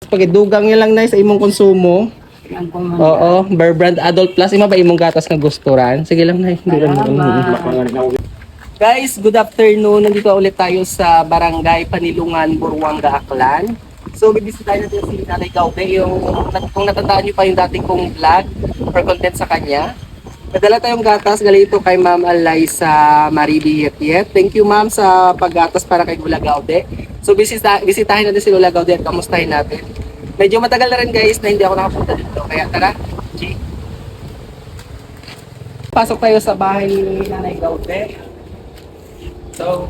Pagidugang niya lang na sa imong konsumo. Oo, Bear Brand Adult Plus. Ima ba imong gatas nga gusturan? Sige lang na, hindi lang mo. Guys, good afternoon. Nandito ulit tayo sa Barangay Panilungan, Buruanga, Aklan. So, bibisitahin natin si Nanay Gaude. Kung natatandaan niyo pa yung dati kong vlog or content sa kanya. Nadala tayong gatas. Galing ito kay Ma'am Alaysa Maribi Yet. Thank you, Ma'am, sa paggatas para kay Lola Gaude. So, bisitahin natin si Lola Gaude at kamustahin natin. Medyo matagal na rin, guys, na hindi ako nakapunta dito. Kaya tara, G. Pasok tayo sa bahay ni Nanay Gaude. So,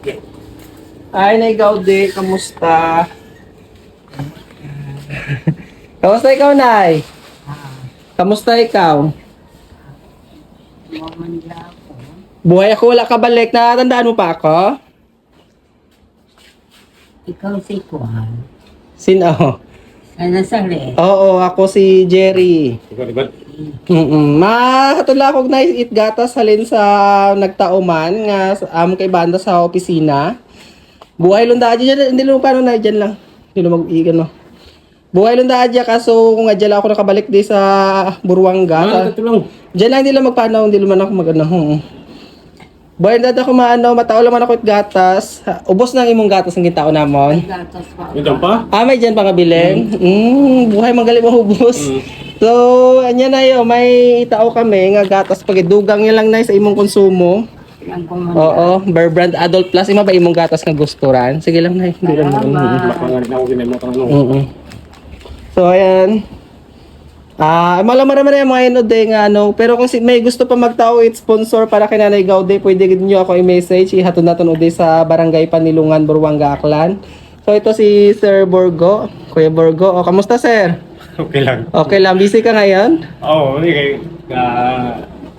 yeah. Hi, Nay Gaude. Kamusta? Kamusta ikaw, Nay? Kamusta ikaw? Buhay ako, wala ka balik. Natandaan mo pa ako? Ikaw si Kuan. Sino? Ano sa rin? Oo, ako si Jerry. Makatula akong nais gatas halin sa nagtauman nga kay banda sa opisina. Buhay lunda adya hindi mo paano na dyan lang. Hindi mo mag-igan no. Buhay lunda adya kaso kung adya lang ako nakabalik di sa Buruanga. Diyan lang hindi lang magpaano, hindi naman ako magano. Buhay lunda ako maano, matao lang ako it gatas. Ubos na imong gatas ng gitao namon. Gatas pa. Ito pa? May dyan pa kabilin. Buhay magaling mahubos. So, anya na yun, may itao kami nga gatas pagidugang niya lang na sa imong konsumo. Oo, Bear Brand Adult Plus. Ima ba imong gatas nga gusturan? Sige lang na, hindi lang mo. So, ayan. Marami yung mga inod nga ano. Pero kung may gusto pa magtao it sponsor para kay Nanay Gaude, pwede niyo ako i-message. Ihatod natin ude sa Barangay Panilungan, Buruanga, Aklan. So, ito si Sir Borgo. Kuya Borgo. O, kamusta, sir? Okay lang. Okay lang. Busy ka ngayon? Oo, kay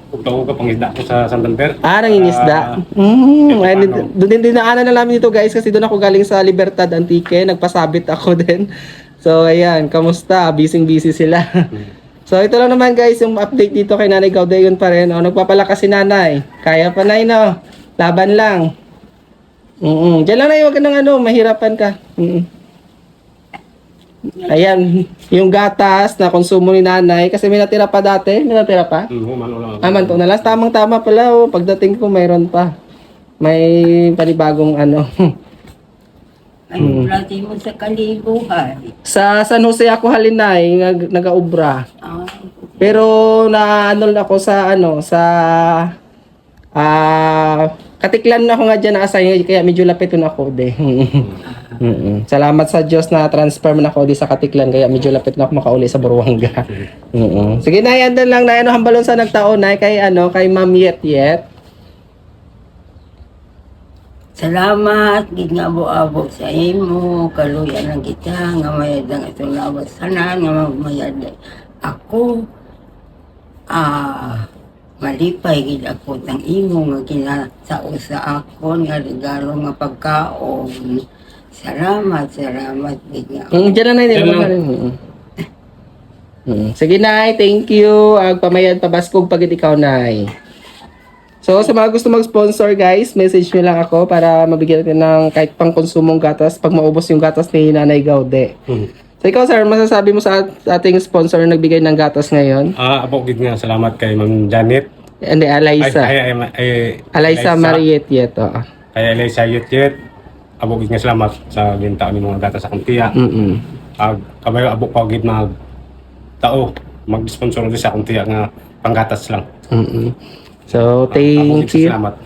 pagtaw ka pangisda ko sa Santander. Nangingisda. Doon din dinaanan na namin dito guys kasi doon ako galing sa Libertad Antique. Nagpasabit ako din. So ayan, kamusta? Busy sila. So ito lang naman guys yung update dito kay Nanay Gaude. Yun pa rin. Nagpapalakas si Nanay. Kaya pa na no? Laban lang. Diyan lang na huwag ka ng mahirapan ka. Ayan, yung gatas na konsumo ni Nanay kasi may natira pa dati. May natira pa? Manto na lang. Tamang-tama pala. Pagdating ko mayroon pa. May panibagong Ang plati mo sa kalibuhay. Sa San Jose ako halinay, nag-aubra. Pero ako sa Katiklan na ako nga dyan na-assign kaya medyo lapit yun ako de. Salamat sa Diyos na transfer mo na ako di sa Katiklan kaya medyo lapit na ako makauli sa Buruanga. Sige na yan lang na hambalon sa nagtaon na kay kay Ma'am Yet. Salamat, gid nga abo sa imo, kaluyan lang kita, nga mayad ang itong lawasanan, nga mayad ako. Malipay gid ako tang imo nga kinasao sa ako nga regalo nga pagkaon. Salamat gid nga. Diyan na Sige Nay, thank you. Pamayan pabaskog pagit ikaw Nay. So sa mga gusto mag-sponsor guys, message nyo lang ako para mabigyan natin ng kahit pang konsumong gatas pag maubos yung gatas ni Nanay Gaude. So ikaw sir, masasabi mo sa ating sponsor na nagbigay ng gatas ngayon? Apogid nga, salamat kay Ma'am Janet. Hindi, Alaysa. Alaysa Mariet Yet. Kay Alaysa Yet. Apogid nga salamat sa ginta ni mga gatas sa kuntiya. Kabayo abok pagid tao mag-sponsor din sa kuntiya nga panggatas lang. So thank you. Salamat.